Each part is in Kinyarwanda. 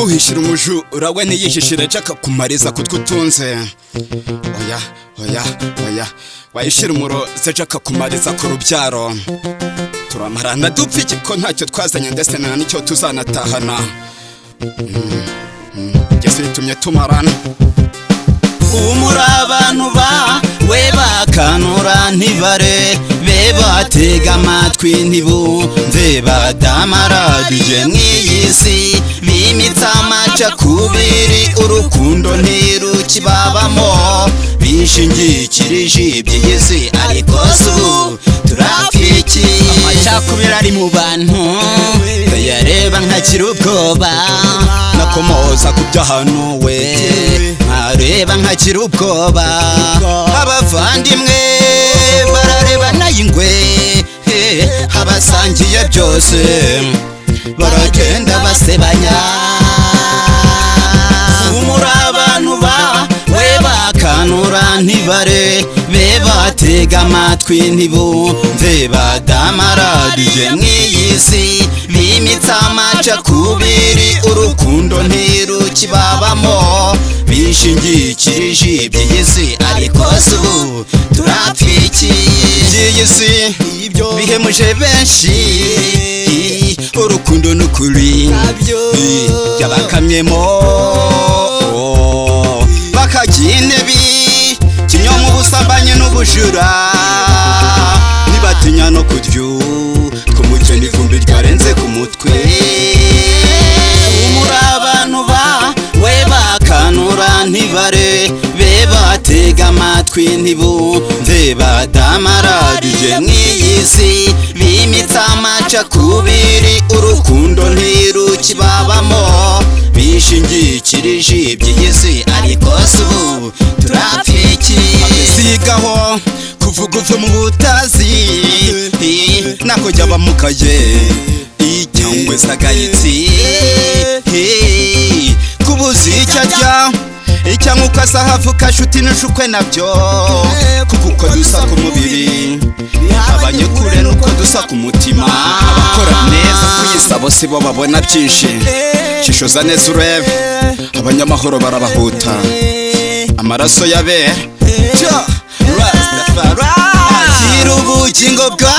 uhishira umujura we ntiyihishire Jack kumariza kutwutunze. Oya wayishira umuroze Jack kumariza ku rubyaro. Turamarana dupfa iki ko ntacyo twazanye ndetse nta nicyo tuzanatahana. Gese ritumye tumarana. Umuri abantu ba we bakanura ntibare be batega amatwi ntibumve badamarabije mw'iyisi bimitsa amacakubiri urukundo ntirukibabamo bishingikirije iby'iyisi ariko ubu turapfiki amacakubiri ari mu bantu yareba nkakira ubwoba nakomoza ku byahanuwe nkareba nkakira ubwoba abavandimwe barareba nayingwe abasangiye byose baragenda basebanya. Umuri abantu ba we bakanura ntibare be batega amatwi ntibumve badamarabije mw'iyisi bimitsa amacakubiri urukundo ntirukibabamo bishingikirije iby'iyisi ariko ubu turapfiki iby'iyisi bihemuje benshi urukundo n'ukuri yabakamyemo bakagira intebe kinyoma ubusambanyi n'ubujura ntibatinya no kurya tw'umucyo n'ivumbi ryarenze ku mutwe. Umuri abantu ba we bakanura ntibare be batega amatwi ntibumve badamarabije mw'iyisi bimitsa amacakubiri urukundo ntirukibabamo bishingikirije iby'iyisi ariko ubu turapfiki. Sigaho kuvuga uve mu butazi nako jya bamukaye cyangwa sagayitsi kubuzi icyo arya cyangwa ukasahavu kashuti n'ushukwe nabyo kuko uko dusa ku mubiri abanyekure nuko dusa ku mutima. Abakora neza kuyisabo sibo babona byinshi shishoza neza urebe abanyamahoro barabahuta amaraso yabe agira ubugingo bwa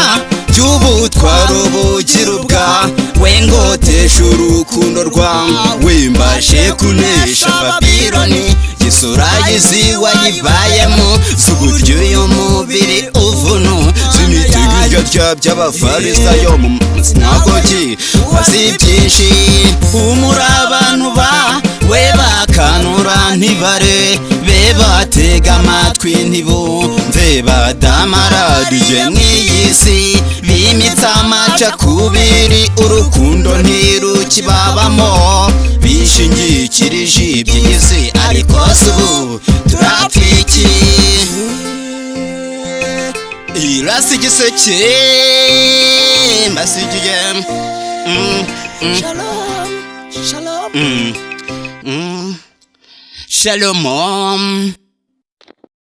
by'ubutwara ubugira ubwa we ngotesha urukundo rwawe mbashe kunesha Babiloni gisura yiziwa yibayemo z'uburyo uyu mubiri uvunu z'imitego irya by'abafarisayo mu sinagogi bazi byinshi. Umuri abantu ba we bakanura ntibare be batega amatwi ntibumve badamarabije mw'iyisi bimitsa amacakubiri urukundo ntirukibabamo bishingikirije iby'iyisi ariko ubu turapfiki. Irasi igiseke mbasigiye Shalom.